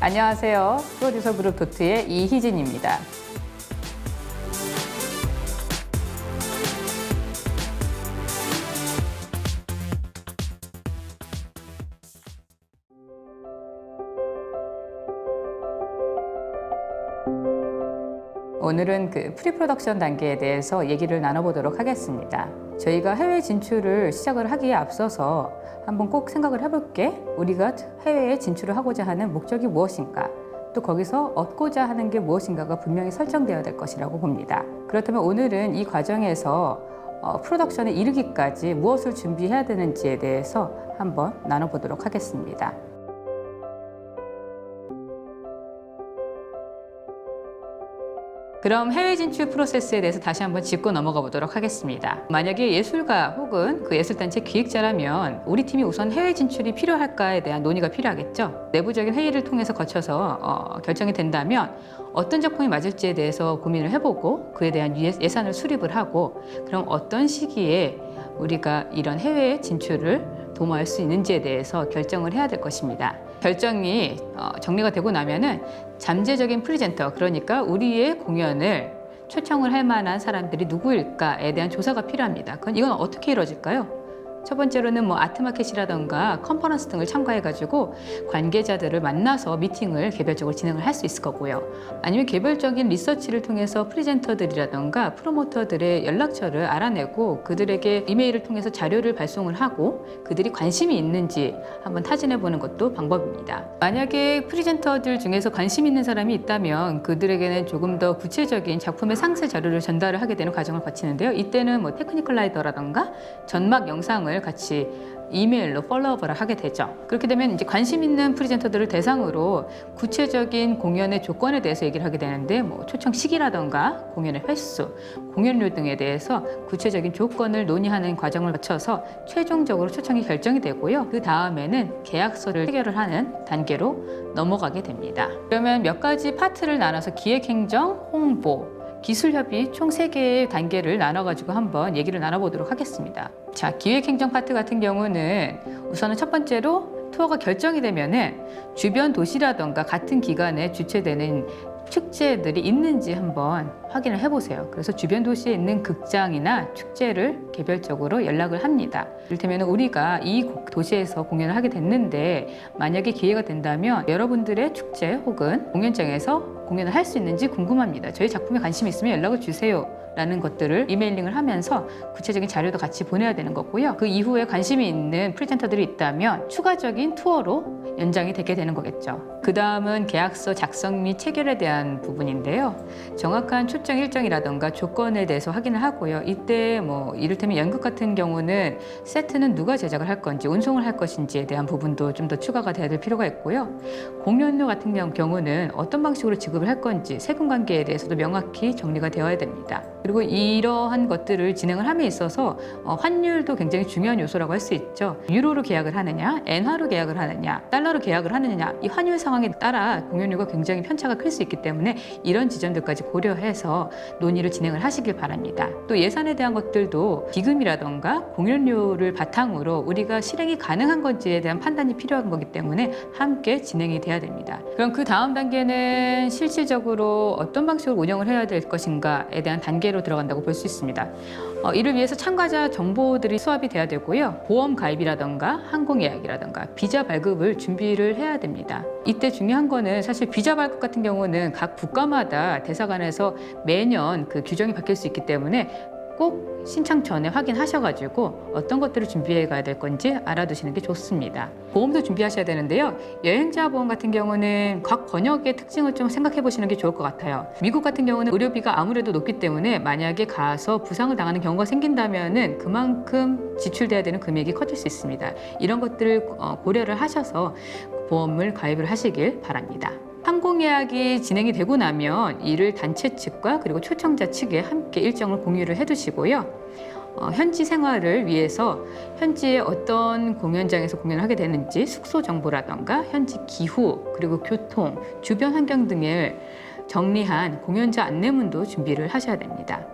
안녕하세요. 프로듀서 그룹 도트의 이희진입니다. 오늘은 그 프리프로덕션 단계에 대해서 얘기를 나눠보도록 하겠습니다. 저희가 해외 진출을 시작을 하기에 앞서서 한번 꼭 생각을 해볼 게 우리가 해외에 진출을 하고자 하는 목적이 무엇인가, 또 거기서 얻고자 하는 게 무엇인가가 분명히 설정되어야 될 것이라고 봅니다. 그렇다면 오늘은 이 과정에서 프로덕션에 이르기까지 무엇을 준비해야 되는지에 대해서 한번 나눠보도록 하겠습니다. 그럼 해외 진출 프로세스에 대해서 다시 한번 짚고 넘어가 보도록 하겠습니다. 만약에 예술가 혹은 그 예술단체 기획자라면 우리 팀이 우선 해외 진출이 필요할까에 대한 논의가 필요하겠죠. 내부적인 회의를 통해서 거쳐서 결정이 된다면 어떤 작품이 맞을지에 대해서 고민을 해보고 그에 대한 예산을 수립을 하고, 그럼 어떤 시기에 우리가 이런 해외 진출을 도모할 수 있는지에 대해서 결정을 해야 될 것입니다. 결정이 정리가 되고 나면은 잠재적인 프리젠터, 그러니까 우리의 공연을 초청을 할 만한 사람들이 누구일까에 대한 조사가 필요합니다. 이건 어떻게 이루어질까요? 첫 번째로는 아트마켓이라던가 컨퍼런스 등을 참가해가지고 관계자들을 만나서 미팅을 개별적으로 진행을 할 수 있을 거고요. 아니면 개별적인 리서치를 통해서 프리젠터들이라던가 프로모터들의 연락처를 알아내고 그들에게 이메일을 통해서 자료를 발송을 하고 그들이 관심이 있는지 한번 타진해 보는 것도 방법입니다. 만약에 프리젠터들 중에서 관심 있는 사람이 있다면 그들에게는 조금 더 구체적인 작품의 상세 자료를 전달을 하게 되는 과정을 거치는데요. 이때는 테크니컬 라이더라던가 전막 영상을 같이 이메일로 팔로우업을 하게 되죠. 그렇게 되면 이제 관심 있는 프리젠터들을 대상으로 구체적인 공연의 조건에 대해서 얘기를 하게 되는데, 초청 시기라던가 공연의 횟수, 공연료 등에 대해서 구체적인 조건을 논의하는 과정을 거쳐서 최종적으로 초청이 결정이 되고요. 그 다음에는 계약서를 체결을 하는 단계로 넘어가게 됩니다. 그러면 몇 가지 파트를 나눠서 기획행정, 홍보, 기술협의 총 3개의 단계를 나눠가지고 한번 얘기를 나눠보도록 하겠습니다. 자, 기획행정 파트 같은 경우는 우선은 첫 번째로 투어가 결정이 되면은 주변 도시라던가 같은 기간에 주최되는 축제들이 있는지 한번 확인을 해보세요. 그래서 주변 도시에 있는 극장이나 축제를 개별적으로 연락을 합니다. 이를테면 우리가 이 도시에서 공연을 하게 됐는데 만약에 기회가 된다면 여러분들의 축제 혹은 공연장에서 공연을 할 수 있는지 궁금합니다. 저희 작품에 관심이 있으면 연락을 주세요. 라는 것들을 이메일링을 하면서 구체적인 자료도 같이 보내야 되는 거고요. 그 이후에 관심이 있는 프리젠터들이 있다면 추가적인 투어로 연장이 되게 되는 거겠죠. 그 다음은 계약서 작성 및 체결에 대한 부분인데요. 정확한 초청 일정이라던가 조건에 대해서 확인을 하고요. 이때 이를테면 연극 같은 경우는 세트는 누가 제작을 할 건지, 운송을 할 것인지에 대한 부분도 좀 더 추가가 돼야 될 필요가 있고요. 공연료 같은 경우는 어떤 방식으로 지급을 할 건지 세금 관계에 대해서도 명확히 정리가 되어야 됩니다. 그리고 이러한 것들을 진행을 함에 있어서 환율도 굉장히 중요한 요소라고 할 수 있죠. 유로로 계약을 하느냐, 엔화로 계약을 하느냐, 달러로 계약을 하느냐, 이 환율 상황에 따라 공연료가 굉장히 편차가 클 수 있기 때문에 이런 지점들까지 고려해서 논의를 진행을 하시길 바랍니다. 또 예산에 대한 것들도 기금이라던가 공연료를 바탕으로 우리가 실행이 가능한 건지에 대한 판단이 필요한 거기 때문에 함께 진행이 돼야 됩니다. 그럼 그 다음 단계는 실질적으로 어떤 방식으로 운영을 해야 될 것인가에 대한 단계로 들어간다고 볼 수 있습니다. 이를 위해서 참가자 정보들이 수합이 돼야 되고요. 보험 가입이라던가 항공 예약이라던가 비자 발급을 준비를 해야 됩니다. 이때 중요한 거는 사실 비자 발급 같은 경우는 각 국가마다 대사관에서 매년 그 규정이 바뀔 수 있기 때문에 꼭 신청 전에 확인하셔가지고 어떤 것들을 준비해 가야 될 건지 알아두시는 게 좋습니다. 보험도 준비하셔야 되는데요. 여행자 보험 같은 경우는 각 번역의 특징을 좀 생각해 보시는 게 좋을 것 같아요. 미국 같은 경우는 의료비가 아무래도 높기 때문에 만약에 가서 부상을 당하는 경우가 생긴다면은 그만큼 지출돼야 되는 금액이 커질 수 있습니다. 이런 것들을 고려를 하셔서 보험을 가입을 하시길 바랍니다. 항공 예약이 진행이 되고 나면 이를 단체 측과 그리고 초청자 측에 함께 일정을 공유를 해두시고요. 현지 생활을 위해서 현지에 어떤 공연장에서 공연을 하게 되는지 숙소 정보라던가 현지 기후 그리고 교통, 주변 환경 등을 정리한 공연자 안내문도 준비를 하셔야 됩니다.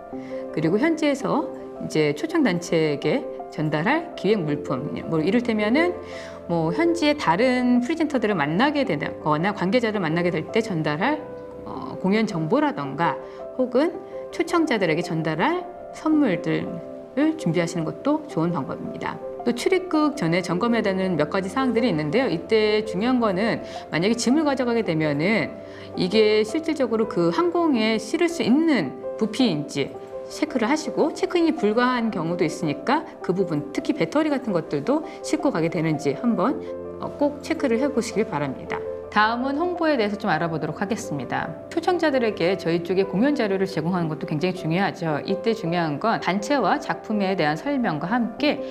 그리고 현지에서 이제 초청 단체에게 전달할 기획 물품, 뭐 이를테면은 뭐 현지의 다른 프리젠터들을 만나게 되거나 관계자를 만나게 될 때 전달할 공연 정보라던가 혹은 초청자들에게 전달할 선물들을 준비하시는 것도 좋은 방법입니다. 또 출입국 전에 점검해야 되는 몇 가지 사항들이 있는데요. 이때 중요한 거는 만약에 짐을 가져가게 되면은 이게 실질적으로 그 항공에 실을 수 있는 부피인지 체크를 하시고, 체크인이 불가한 경우도 있으니까 그 부분, 특히 배터리 같은 것들도 싣고 가게 되는지 한번 꼭 체크를 해보시길 바랍니다. 다음은 홍보에 대해서 좀 알아보도록 하겠습니다. 초청자들에게 저희 쪽에 공연 자료를 제공하는 것도 굉장히 중요하죠. 이때 중요한 건 단체와 작품에 대한 설명과 함께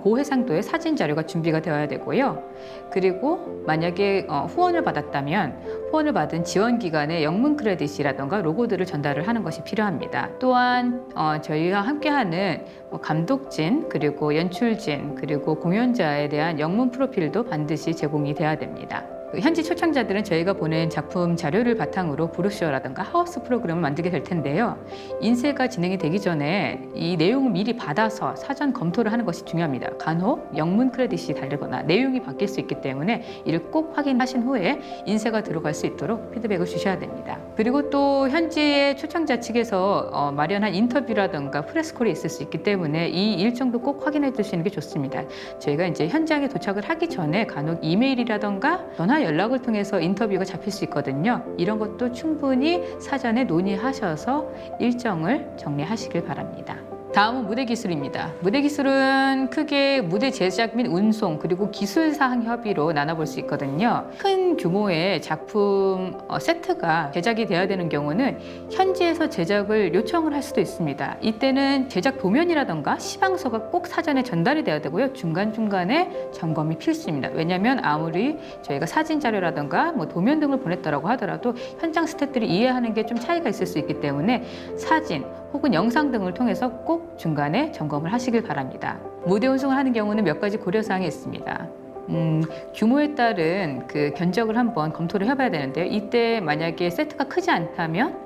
고해상도의 사진 자료가 준비가 되어야 되고요. 그리고 만약에 후원을 받았다면 후원을 받은 지원기관의 영문 크레딧이라던가 로고들을 전달을 하는 것이 필요합니다. 또한 저희와 함께하는 감독진, 그리고 연출진, 그리고 공연자에 대한 영문 프로필도 반드시 제공이 돼야 됩니다. 현지 초청자들은 저희가 보낸 작품 자료를 바탕으로 브로셔라든가 하우스 프로그램을 만들게 될 텐데요. 인쇄가 진행이 되기 전에 이 내용을 미리 받아서 사전 검토를 하는 것이 중요합니다. 간혹 영문 크레딧이 다르거나 내용이 바뀔 수 있기 때문에 이를 꼭 확인하신 후에 인쇄가 들어갈 수 있도록 피드백을 주셔야 됩니다. 그리고 또 현지의 초청자 측에서 마련한 인터뷰라든가 프레스콜이 있을 수 있기 때문에 이 일정도 꼭 확인해 주시는 게 좋습니다. 저희가 이제 현장에 도착을 하기 전에 간혹 이메일이라든가 전화 연락을 통해서 인터뷰가 잡힐 수 있거든요. 이런 것도 충분히 사전에 논의하셔서 일정을 정리하시길 바랍니다. 다음은 무대 기술입니다. 무대 기술은 크게 무대 제작 및 운송, 그리고 기술사항 협의로 나눠볼 수 있거든요. 큰 규모의 작품 세트가 제작이 되어야 되는 경우는 현지에서 제작을 요청을 할 수도 있습니다. 이때는 제작 도면이라던가 시방서가 꼭 사전에 전달이 되어야 되고요. 중간중간에 점검이 필수입니다. 왜냐하면 아무리 저희가 사진 자료라던가 뭐 도면 등을 보냈다라고 하더라도 현장 스태프들이 이해하는 게 좀 차이가 있을 수 있기 때문에 사진 혹은 영상 등을 통해서 꼭 중간에 점검을 하시길 바랍니다. 무대 운송을 하는 경우는 몇 가지 고려사항이 있습니다. 규모에 따른 그 견적을 한번 검토를 해봐야 되는데요. 이때 만약에 세트가 크지 않다면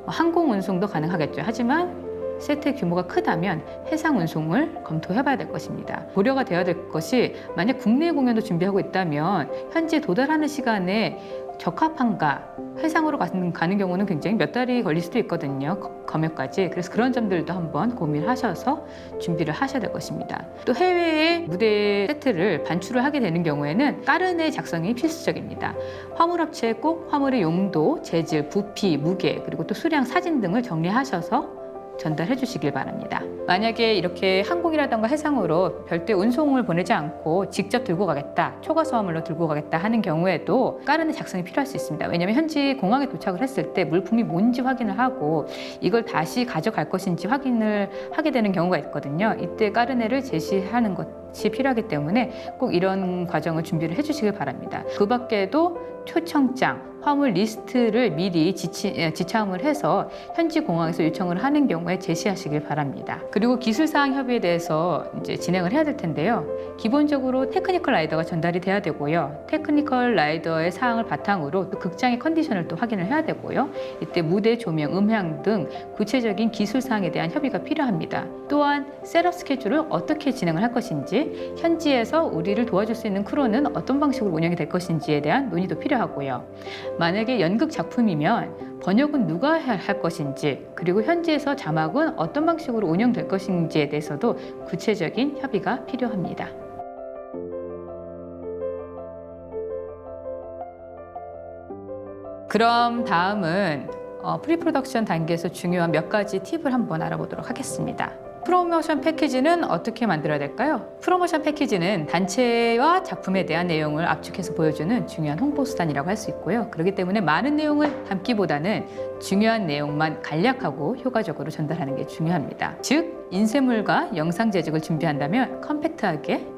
항공 운송도 가능하겠죠. 하지만 세트 규모가 크다면 해상 운송을 검토해봐야 될 것입니다. 고려가 되어야 될 것이, 만약 국내 공연도 준비하고 있다면 현지에 도달하는 시간에 적합한가, 해상으로 가는 경우는 굉장히 몇 달이 걸릴 수도 있거든요. 검역까지. 그래서 그런 점들도 한번 고민하셔서 준비를 하셔야 될 것입니다. 또 해외에 무대 세트를 반출을 하게 되는 경우에는 까르네 작성이 필수적입니다. 화물업체에 꼭 화물의 용도, 재질, 부피, 무게, 그리고 또 수량, 사진 등을 정리하셔서 전달해 주시길 바랍니다. 만약에 이렇게 항공이라던가 해상으로 별도의 운송을 보내지 않고 직접 들고 가겠다, 초과수화물로 들고 가겠다 하는 경우에도 까르네 작성이 필요할 수 있습니다. 왜냐하면 현지 공항에 도착을 했을 때 물품이 뭔지 확인을 하고 이걸 다시 가져갈 것인지 확인을 하게 되는 경우가 있거든요. 이때 까르네를 제시하는 것이 필요하기 때문에 꼭 이런 과정을 준비를 해주시길 바랍니다. 그 밖에도 초청장, 화물 리스트를 미리 지참을 해서 현지 공항에서 요청을 하는 경우에 제시하시길 바랍니다. 그리고 기술사항 협의에 대해서 이제 진행을 해야 될 텐데요. 기본적으로 테크니컬 라이더가 전달이 돼야 되고요. 테크니컬 라이더의 사항을 바탕으로 또 극장의 컨디션을 또 확인을 해야 되고요. 이때 무대 조명, 음향 등 구체적인 기술사항에 대한 협의가 필요합니다. 또한 셋업 스케줄을 어떻게 진행을 할 것인지, 현지에서 우리를 도와줄 수 있는 크루는 어떤 방식으로 운영이 될 것인지에 대한 논의도 필요하고요. 만약에 연극 작품이면 번역은 누가 할 것인지, 그리고 현지에서 자막은 어떤 방식으로 운영될 것인지에 대해서도 구체적인 협의가 필요합니다. 그럼 다음은 프리프로덕션 단계에서 중요한 몇 가지 팁을 한번 알아보도록 하겠습니다. 프로모션 패키지는 어떻게 만들어야 될까요? 프로모션 패키지는 단체와 작품에 대한 내용을 압축해서 보여주는 중요한 홍보 수단이라고 할 수 있고요. 그렇기 때문에 많은 내용을 담기보다는 중요한 내용만 간략하고 효과적으로 전달하는 게 중요합니다. 즉, 인쇄물과 영상 제작을 준비한다면 컴팩트하게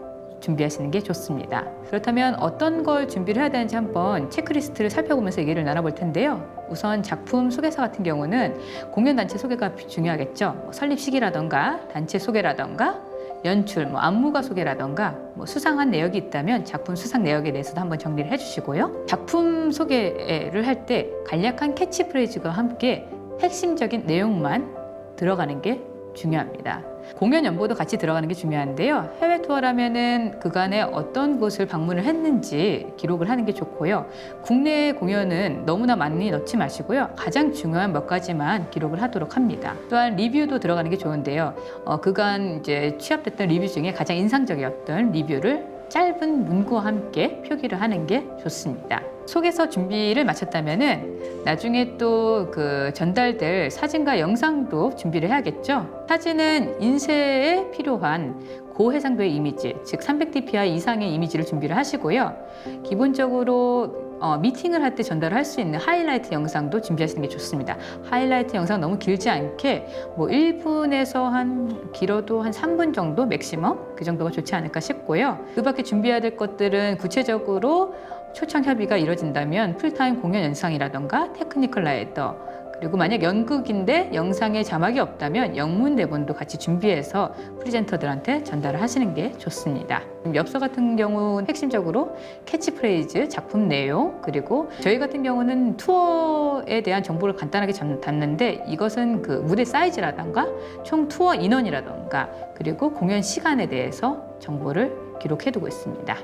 준비하시는 게 좋습니다. 그렇다면 어떤 걸 준비를 해야 되는지 한번 체크리스트를 살펴보면서 얘기를 나눠볼 텐데요. 우선 작품 소개서 같은 경우는 공연 단체 소개가 중요하겠죠. 설립 시기라던가 단체 소개라던가 연출, 안무가 소개라던가 수상한 내역이 있다면 작품 수상 내역에 대해서도 한번 정리를 해주시고요. 작품 소개를 할 때 간략한 캐치프레이즈와 함께 핵심적인 내용만 들어가는 게 중요합니다. 공연 연보도 같이 들어가는 게 중요한데요. 해외 투어라면은 그간에 어떤 곳을 방문을 했는지 기록을 하는 게 좋고요. 국내 공연은 너무나 많이 넣지 마시고요. 가장 중요한 몇 가지만 기록을 하도록 합니다. 또한 리뷰도 들어가는 게 좋은데요. 그간 이제 취합됐던 리뷰 중에 가장 인상적이었던 리뷰를 짧은 문구와 함께 표기를 하는 게 좋습니다. 속에서 준비를 마쳤다면은 나중에 또 그 전달될 사진과 영상도 준비를 해야겠죠. 사진은 인쇄에 필요한 고해상도의 이미지, 즉 300dpi 이상의 이미지를 준비를 하시고요. 기본적으로 미팅을 할 때 전달을 할 수 있는 하이라이트 영상도 준비하시는 게 좋습니다. 하이라이트 영상 너무 길지 않게 뭐 1분에서 한 길어도 한 3분 정도 맥시멈 그 정도가 좋지 않을까 싶고요. 그 밖에 준비해야 될 것들은 구체적으로 초청 협의가 이루어진다면 풀타임 공연 영상이라던가 테크니컬 라이더, 그리고 만약 연극인데 영상에 자막이 없다면 영문 대본도 같이 준비해서 프리젠터들한테 전달을 하시는 게 좋습니다. 엽서 같은 경우는 핵심적으로 캐치프레이즈, 작품 내용, 그리고 저희 같은 경우는 투어에 대한 정보를 간단하게 담는데 이것은 그 무대 사이즈라던가 총 투어 인원이라던가 그리고 공연 시간에 대해서 정보를 기록해두고 있습니다.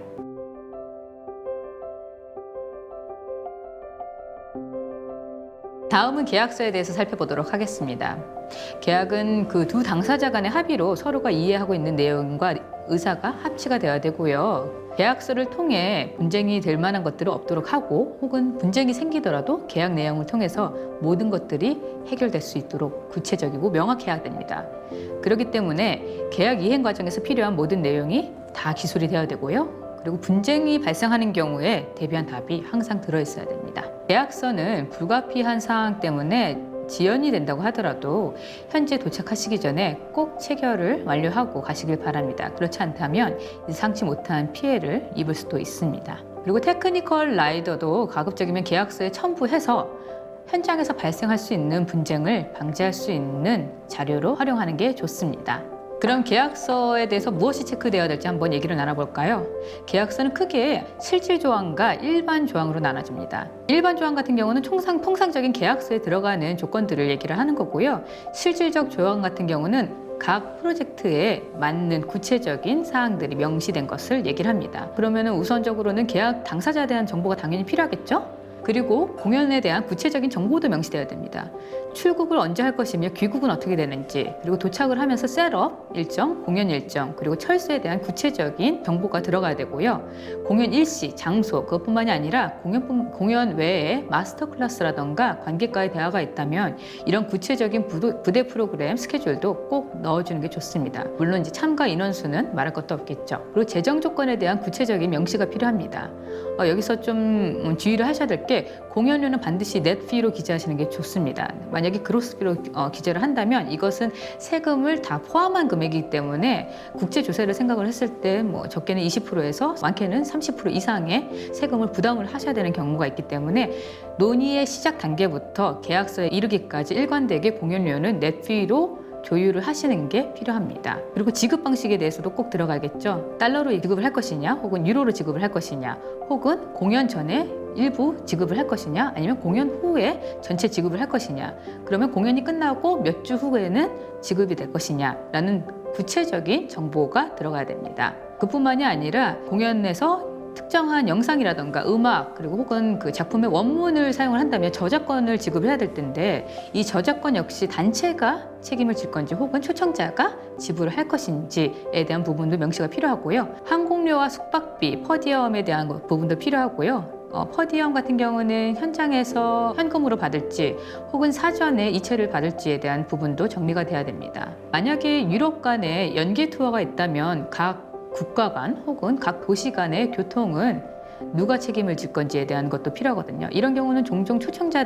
다음은 계약서에 대해서 살펴보도록 하겠습니다. 계약은 그 두 당사자 간의 합의로 서로가 이해하고 있는 내용과 의사가 합치가 되어야 되고요. 계약서를 통해 분쟁이 될 만한 것들은 없도록 하고 혹은 분쟁이 생기더라도 계약 내용을 통해서 모든 것들이 해결될 수 있도록 구체적이고 명확해야 됩니다. 그렇기 때문에 계약 이행 과정에서 필요한 모든 내용이 다 기술이 되어야 되고요. 그리고 분쟁이 발생하는 경우에 대비한 답이 항상 들어있어야 됩니다. 계약서는 불가피한 사항 때문에 지연이 된다고 하더라도 현재 도착하시기 전에 꼭 체결을 완료하고 가시길 바랍니다. 그렇지 않다면 예상치 못한 피해를 입을 수도 있습니다. 그리고 테크니컬 라이더도 가급적이면 계약서에 첨부해서 현장에서 발생할 수 있는 분쟁을 방지할 수 있는 자료로 활용하는 게 좋습니다. 그럼 계약서에 대해서 무엇이 체크되어야 될지 한번 얘기를 나눠볼까요? 계약서는 크게 실질 조항과 일반 조항으로 나눠집니다. 일반 조항 같은 경우는 통상적인 계약서에 들어가는 조건들을 얘기를 하는 거고요. 실질적 조항 같은 경우는 각 프로젝트에 맞는 구체적인 사항들이 명시된 것을 얘기를 합니다. 그러면 우선적으로는 계약 당사자에 대한 정보가 당연히 필요하겠죠? 그리고 공연에 대한 구체적인 정보도 명시되어야 됩니다. 출국을 언제 할 것이며 귀국은 어떻게 되는지, 그리고 도착을 하면서 셋업 일정, 공연 일정, 그리고 철수에 대한 구체적인 정보가 들어가야 되고요. 공연 일시, 장소, 그것뿐만이 아니라 공연 외에 마스터 클래스라던가 관객과의 대화가 있다면 이런 구체적인 부대 프로그램 스케줄도 꼭 넣어주는 게 좋습니다. 물론 이제 참가 인원수는 말할 것도 없겠죠. 그리고 재정 조건에 대한 구체적인 명시가 필요합니다. 여기서 좀 주의를 하셔야 될 게 공연료는 반드시 넷피로 기재하시는 게 좋습니다. 만약에 그로스피로 기재를 한다면 이것은 세금을 다 포함한 금액이기 때문에 국제 조세를 생각을 했을 때 뭐 적게는 20%에서 많게는 30% 이상의 세금을 부담을 하셔야 되는 경우가 있기 때문에 논의의 시작 단계부터 계약서에 이르기까지 일관되게 공연료는 넷피로 조율을 하시는 게 필요합니다. 그리고 지급 방식에 대해서도 꼭 들어가겠죠. 달러로 지급을 할 것이냐, 혹은 유로로 지급을 할 것이냐, 혹은 공연 전에 일부 지급을 할 것이냐, 아니면 공연 후에 전체 지급을 할 것이냐, 그러면 공연이 끝나고 몇 주 후에는 지급이 될 것이냐 라는 구체적인 정보가 들어가야 됩니다. 그뿐만이 아니라 공연에서 특정한 영상이라던가 음악, 그리고 혹은 그 작품의 원문을 사용을 한다면 저작권을 지급해야 될 텐데 이 저작권 역시 단체가 책임을 질 건지 혹은 초청자가 지불을 할 것인지에 대한 부분도 명시가 필요하고요. 항공료와 숙박비, 퍼디엄에 대한 부분도 필요하고요. 퍼디엄 같은 경우는 현장에서 현금으로 받을지 혹은 사전에 이체를 받을지에 대한 부분도 정리가 돼야 됩니다. 만약에 유럽 간에 연계 투어가 있다면 각 국가 간 혹은 각 도시 간의 교통은 누가 책임을 질 건지에 대한 것도 필요하거든요. 이런 경우는 종종 초청자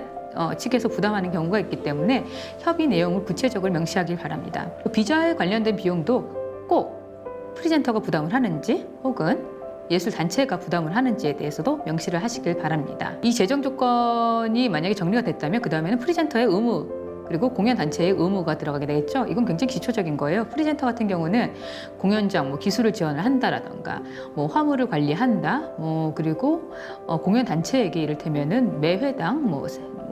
측에서 부담하는 경우가 있기 때문에 협의 내용을 구체적으로 명시하길 바랍니다. 비자에 관련된 비용도 꼭 프리젠터가 부담을 하는지 혹은 예술 단체가 부담을 하는지에 대해서도 명시를 하시길 바랍니다. 이 재정 조건이 만약에 정리가 됐다면 그 다음에는 프리젠터의 의무 그리고 공연 단체의 의무가 들어가게 되겠죠. 이건 굉장히 기초적인 거예요. 프리젠터 같은 경우는 공연장, 기술을 지원을 한다라던가, 화물을 관리한다, 그리고 공연 단체에게 이를테면은 매 회당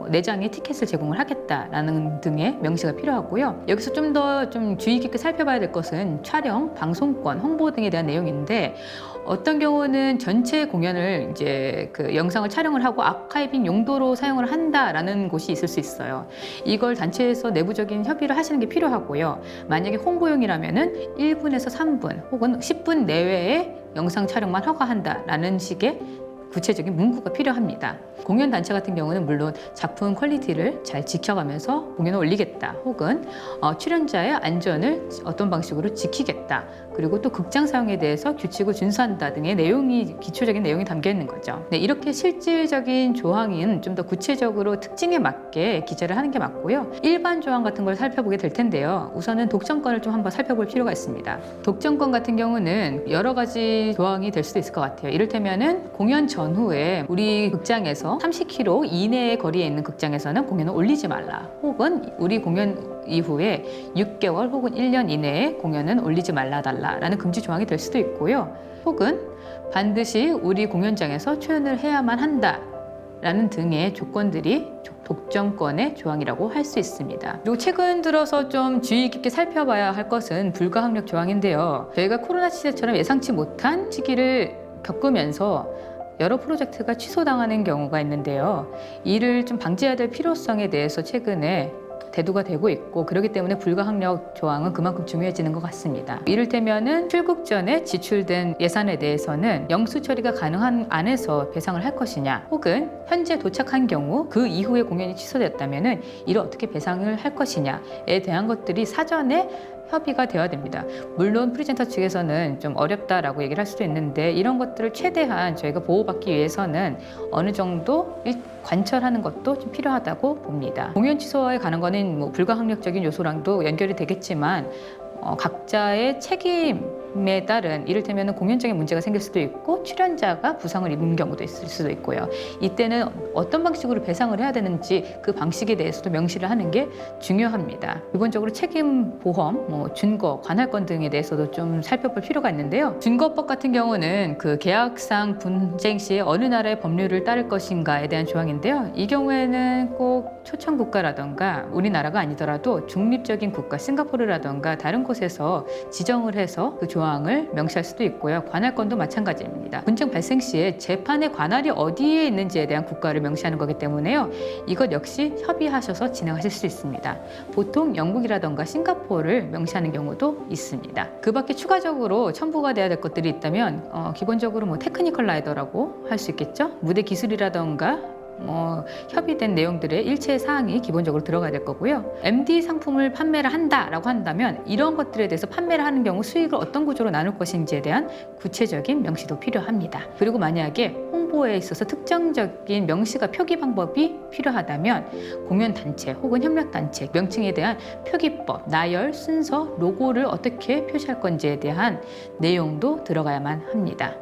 4장의 티켓을 제공을 하겠다라는 등의 명시가 필요하고요. 여기서 좀 더 주의 깊게 살펴봐야 될 것은 촬영, 방송권, 홍보 등에 대한 내용인데, 어떤 경우는 전체 공연을 이제 그 영상을 촬영을 하고 아카이빙 용도로 사용을 한다라는 곳이 있을 수 있어요. 이걸 단체에서 내부적인 협의를 하시는 게 필요하고요. 만약에 홍보용이라면은 1분에서 3분 혹은 10분 내외에 영상 촬영만 허가한다라는 식의 구체적인 문구가 필요합니다. 공연 단체 같은 경우는 물론 작품 퀄리티를 잘 지켜가면서 공연을 올리겠다, 혹은 출연자의 안전을 어떤 방식으로 지키겠다, 그리고 또 극장 사용에 대해서 규칙을 준수한다 등의 기초적인 내용이 담겨 있는 거죠. 네, 이렇게 실질적인 조항은 좀 더 구체적으로 특징에 맞게 기재를 하는 게 맞고요. 일반 조항 같은 걸 살펴보게 될 텐데요. 우선은 독점권을 좀 한번 살펴볼 필요가 있습니다. 독점권 같은 경우는 여러 가지 조항이 될 수도 있을 것 같아요. 이를테면은 공연 전후에 우리 극장에서 30km 이내의 거리에 있는 극장에서는 공연을 올리지 말라, 혹은 우리 공연 이후에 6개월 혹은 1년 이내에 공연은 올리지 말라달라라는 금지 조항이 될 수도 있고요. 혹은 반드시 우리 공연장에서 초연을 해야만 한다라는 등의 조건들이 독점권의 조항이라고 할 수 있습니다. 그리고 최근 들어서 좀 주의 깊게 살펴봐야 할 것은 불가항력 조항인데요. 저희가 코로나 시대처럼 예상치 못한 시기를 겪으면서 여러 프로젝트가 취소당하는 경우가 있는데요. 이를 좀 방지해야 될 필요성에 대해서 최근에 대두가 되고 있고, 그렇기 때문에 불가항력 조항은 그만큼 중요해지는 것 같습니다. 이를테면은 출국 전에 지출된 예산에 대해서는 영수 처리가 가능한 안에서 배상을 할 것이냐, 혹은 현재 도착한 경우 그 이후에 공연이 취소됐다면은 이를 어떻게 배상을 할 것이냐에 대한 것들이 사전에 협의가 되어야 됩니다. 물론 프리젠터 측에서는 좀 어렵다라고 얘기를 할 수도 있는데, 이런 것들을 최대한 저희가 보호받기 위해서는 어느 정도 관철하는 것도 좀 필요하다고 봅니다. 공연 취소에 관한 거는 불가항력적인 요소랑도 연결이 되겠지만, 각자의 책임에 따른, 이를테면 공연적인 문제가 생길 수도 있고 출연자가 부상을 입은 경우도 있을 수도 있고요. 이때는 어떤 방식으로 배상을 해야 되는지 그 방식에 대해서도 명시를 하는 게 중요합니다. 기본적으로 책임 보험, 준거, 관할권 등에 대해서도 좀 살펴볼 필요가 있는데요. 준거법 같은 경우는 그 계약상 분쟁 시에 어느 나라의 법률을 따를 것인가에 대한 조항인데요. 이 경우에는 꼭 초청 국가라던가 우리나라가 아니더라도 중립적인 국가, 싱가포르라던가 다른 곳에서 지정을 해서 그 조항을 명시할 수도 있고요. 관할권도 마찬가지입니다. 분쟁 발생 시에 재판의 관할이 어디에 있는지에 대한 국가를 명시하는 거기 때문에요. 이것 역시 협의하셔서 진행하실 수 있습니다. 보통 영국이라던가 싱가포르를 명시하는 경우도 있습니다. 그 밖에 추가적으로 첨부가 돼야 될 것들이 있다면 기본적으로 테크니컬 라이더라고 할 수 있겠죠. 무대 기술이라던가 협의된 내용들의 일체 사항이 기본적으로 들어가야 될 거고요. MD 상품을 판매를 한다라고 한다면 이런 것들에 대해서 판매를 하는 경우 수익을 어떤 구조로 나눌 것인지에 대한 구체적인 명시도 필요합니다. 그리고 만약에 홍보에 있어서 특정적인 명시가 표기 방법이 필요하다면 공연 단체 혹은 협력 단체 명칭에 대한 표기법, 나열, 순서, 로고를 어떻게 표시할 건지에 대한 내용도 들어가야만 합니다.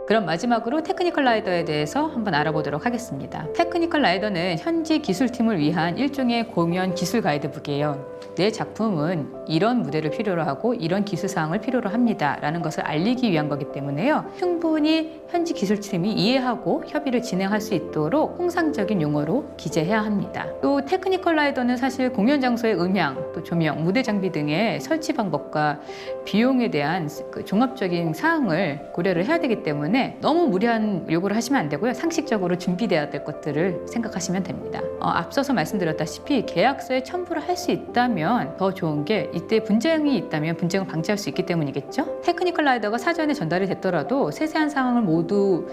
그럼 마지막으로 테크니컬 라이더에 대해서 한번 알아보도록 하겠습니다. 테크니컬 라이더는 현지 기술팀을 위한 일종의 공연 기술 가이드북이에요. 내 작품은 이런 무대를 필요로 하고 이런 기술사항을 필요로 합니다 라는 것을 알리기 위한 거기 때문에요. 충분히 현지 기술팀이 이해하고 협의를 진행할 수 있도록 통상적인 용어로 기재해야 합니다. 또 테크니컬 라이더는 사실 공연 장소의 음향, 또 조명, 무대 장비 등의 설치 방법과 비용에 대한 그 종합적인 사항을 고려를 해야 되기 때문에 너무 무리한 요구를 하시면 안 되고요. 상식적으로 준비돼야 될 것들을 생각하시면 됩니다. 앞서서 말씀드렸다시피 계약서에 첨부를 할 수 있다면 더 좋은 게, 이때 분쟁이 있다면 분쟁을 방지할 수 있기 때문이겠죠. 테크니컬 라이더가 사전에 전달이 됐더라도 세세한 사항을 모두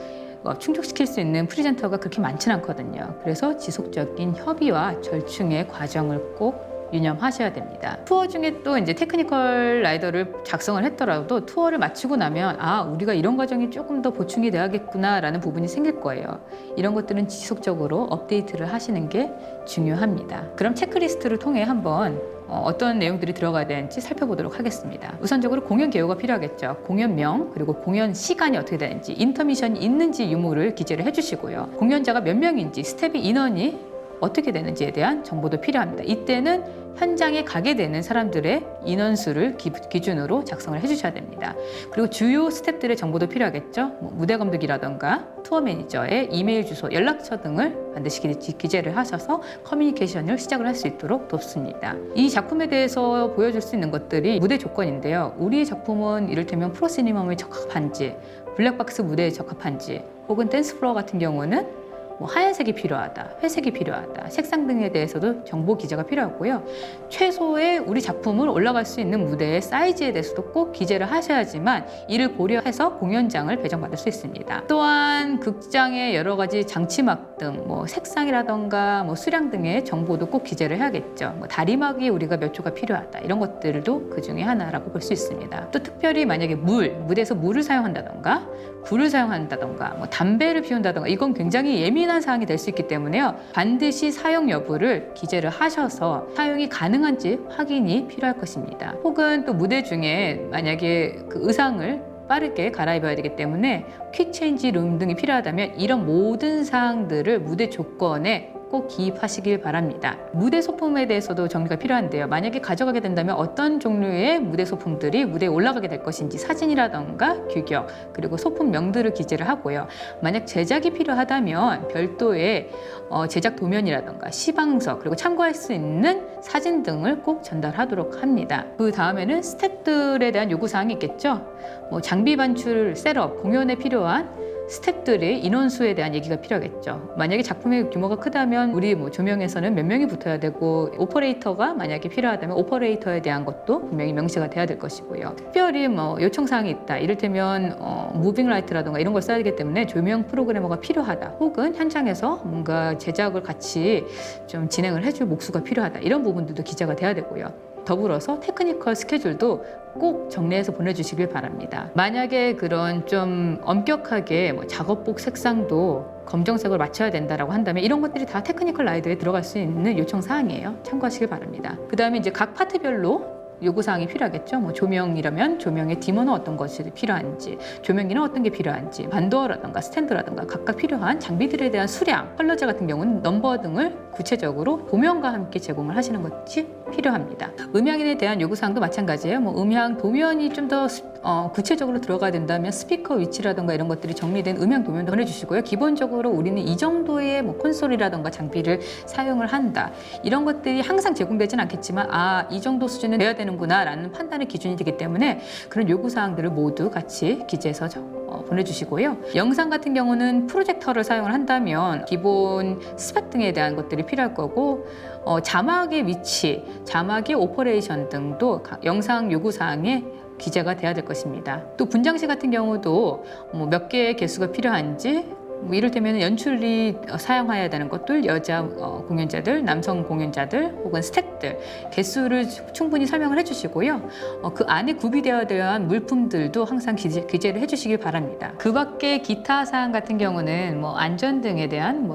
충족시킬 수 있는 프리젠터가 그렇게 많지는 않거든요. 그래서 지속적인 협의와 절충의 과정을 꼭 유념하셔야 됩니다. 투어 중에 또 이제 테크니컬 라이더를 작성을 했더라도 투어를 마치고 나면 우리가 이런 과정이 조금 더 보충이 돼야겠구나라는 부분이 생길 거예요. 이런 것들은 지속적으로 업데이트를 하시는 게 중요합니다. 그럼 체크리스트를 통해 한번 어떤 내용들이 들어가야 되는지 살펴보도록 하겠습니다. 우선적으로 공연 개요가 필요하겠죠. 공연명, 그리고 공연 시간이 어떻게 되는지, 인터미션이 있는지 유무를 기재를 해주시고요. 공연자가 몇 명인지, 스텝의 인원이 어떻게 되는지에 대한 정보도 필요합니다. 이때는 현장에 가게 되는 사람들의 인원수를 기준으로 작성을 해주셔야 됩니다. 그리고 주요 스텝들의 정보도 필요하겠죠. 무대 감독이라던가 투어 매니저의 이메일 주소, 연락처 등을 반드시 기재를 하셔서 커뮤니케이션을 시작을 할 수 있도록 돕습니다. 이 작품에 대해서 보여줄 수 있는 것들이 무대 조건인데요. 우리의 작품은 이를테면 프로시니멈에 적합한지, 블랙박스 무대에 적합한지, 혹은 댄스 플로어 같은 경우는 하얀색이 필요하다, 회색이 필요하다, 색상 등에 대해서도 정보 기재가 필요하고요. 최소의 우리 작품을 올라갈 수 있는 무대의 사이즈에 대해서도 꼭 기재를 하셔야지만 이를 고려해서 공연장을 배정받을 수 있습니다. 또한 극장의 여러 가지 장치막 등 색상이라던가 수량 등의 정보도 꼭 기재를 해야겠죠. 다리막이 우리가 몇 초가 필요하다, 이런 것들도 그 중에 하나라고 볼 수 있습니다. 또 특별히 만약에 무대에서 물을 사용한다던가 불을 사용한다던가 담배를 피운다던가, 이건 굉장히 예민한 사항이 될 수 있기 때문에요. 반드시 사용 여부를 기재를 하셔서 사용이 가능한지 확인이 필요할 것입니다. 혹은 또 무대 중에 만약에 그 의상을 빠르게 갈아입어야 되기 때문에 퀵 체인지 룸 등이 필요하다면 이런 모든 사항들을 무대 조건에 꼭 기입하시길 바랍니다. 무대 소품에 대해서도 정리가 필요한데요. 만약에 가져가게 된다면 어떤 종류의 무대 소품들이 무대에 올라가게 될 것인지 사진이라던가 규격, 그리고 소품명들을 기재를 하고요. 만약 제작이 필요하다면 별도의 제작 도면이라던가 시방서, 그리고 참고할 수 있는 사진 등을 꼭 전달하도록 합니다. 그 다음에는 스태프들에 대한 요구사항이 있겠죠. 장비 반출, 셋업, 공연에 필요한 스태프들의 인원수에 대한 얘기가 필요하겠죠. 만약에 작품의 규모가 크다면 우리 조명에서는 몇 명이 붙어야 되고, 오퍼레이터가 만약에 필요하다면 오퍼레이터에 대한 것도 분명히 명시가 돼야 될 것이고요. 특별히 요청사항이 있다, 이를테면 무빙 라이트라든가 이런 걸 써야 되기 때문에 조명 프로그래머가 필요하다, 혹은 현장에서 뭔가 제작을 같이 좀 진행을 해줄 목수가 필요하다, 이런 부분들도 기재가 돼야 되고요. 더불어서 테크니컬 스케줄도 꼭 정리해서 보내주시길 바랍니다. 만약에 그런 좀 엄격하게 작업복 색상도 검정색으로 맞춰야 된다라고 한다면 이런 것들이 다 테크니컬 라이더에 들어갈 수 있는 요청 사항이에요. 참고하시길 바랍니다. 그 다음에 이제 각 파트별로 요구사항이 필요하겠죠. 조명이라면 조명의 디머는 어떤 것이 필요한지, 조명기는 어떤 게 필요한지, 반도어라든가 스탠드라든가 각각 필요한 장비들에 대한 수량, 컬러제 같은 경우는 넘버 등을 구체적으로 도면과 함께 제공을 하시는 것이 필요합니다. 음향인에 대한 요구사항도 마찬가지예요. 음향 도면이 좀 더 구체적으로 들어가야 된다면 스피커 위치라든가 이런 것들이 정리된 음향 도면도 보내주시고요. 기본적으로 우리는 이 정도의 콘솔이라든가 장비를 사용을 한다, 이런 것들이 항상 제공되진 않겠지만 이 정도 수준은 돼야 되는구나 라는 판단의 기준이 되기 때문에 그런 요구사항들을 모두 같이 기재해서 보내주시고요. 영상 같은 경우는 프로젝터를 사용을 한다면 기본 스펙 등에 대한 것들이 필요할 거고, 자막의 위치, 자막의 오퍼레이션 등도 영상 요구사항에 기재가 돼야 될 것입니다. 또 분장실 같은 경우도 몇 개의 개수가 필요한지, 이를테면 연출이 사용해야 되는 것들, 여자 공연자들, 남성 공연자들, 혹은 스태프들 개수를 충분히 설명을 해주시고요. 그 안에 구비되어야 할 물품들도 항상 기재를 해주시길 바랍니다. 그 밖에 기타 사항 같은 경우는 안전 등에 대한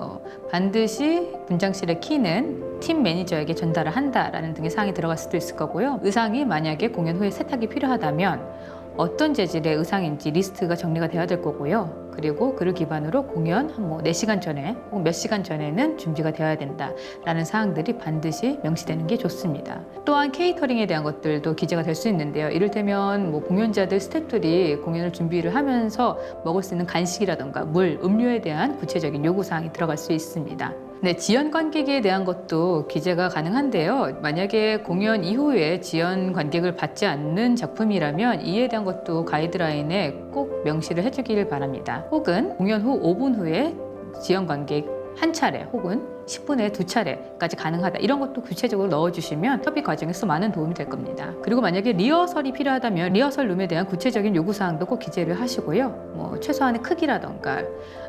반드시 분장실의 키는 팀 매니저에게 전달을 한다라는 등의 사항이 들어갈 수도 있을 거고요. 의상이 만약에 공연 후에 세탁이 필요하다면 어떤 재질의 의상인지 리스트가 정리가 되어야 될 거고요. 그리고 그를 기반으로 공연 4시간 전에 혹은 몇 시간 전에는 준비가 되어야 된다라는 사항들이 반드시 명시되는 게 좋습니다. 또한 케이터링에 대한 것들도 기재가 될 수 있는데요. 이를테면 공연자들, 스태프들이 공연을 준비를 하면서 먹을 수 있는 간식이라든가 물, 음료에 대한 구체적인 요구사항이 들어갈 수 있습니다. 네, 지연 관객에 대한 것도 기재가 가능한데요. 만약에 공연 이후에 지연 관객을 받지 않는 작품이라면 이에 대한 것도 가이드라인에 꼭 명시를 해주길 바랍니다. 혹은 공연 후 5분 후에 지연 관객 한 차례 혹은 10분에 2차례까지 가능하다. 이런 것도 구체적으로 넣어주시면 협의 과정에서 많은 도움이 될 겁니다. 그리고 만약에 리허설이 필요하다면 리허설 룸에 대한 구체적인 요구사항도 꼭 기재를 하시고요. 뭐 최소한의 크기라던가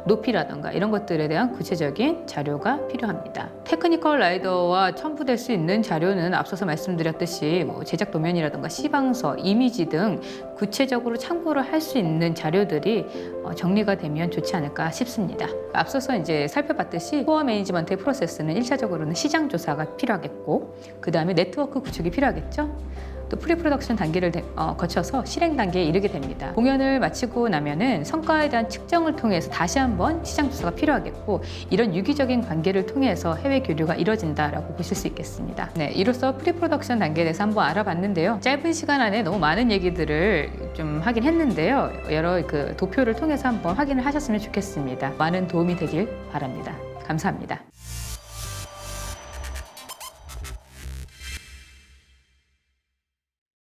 높이라던가 이런 것들에 대한 구체적인 자료가 필요합니다. 테크니컬 라이더와 첨부될 수 있는 자료는 앞서서 말씀드렸듯이 뭐 제작 도면이라던가 시방서, 이미지 등 구체적으로 참고를 할 수 있는 자료들이 정리가 되면 좋지 않을까 싶습니다. 앞서서 이제 살펴봤듯이 코어 매니지먼트의 프로세스는 1차적으로는 시장 조사가 필요하겠고, 그 다음에 네트워크 구축이 필요하겠죠. 또 프리프로덕션 단계를 거쳐서 실행 단계에 이르게 됩니다. 공연을 마치고 나면은 성과에 대한 측정을 통해서 다시 한번 시장 조사가 필요하겠고, 이런 유기적인 관계를 통해서 해외 교류가 이뤄진다라고 보실 수 있겠습니다. 네, 이로써 프리프로덕션 단계에 대해서 한번 알아봤는데요. 짧은 시간 안에 너무 많은 얘기들을 좀 하긴 했는데요. 여러 그 도표를 통해서 한번 확인을 하셨으면 좋겠습니다. 많은 도움이 되길 바랍니다. 감사합니다.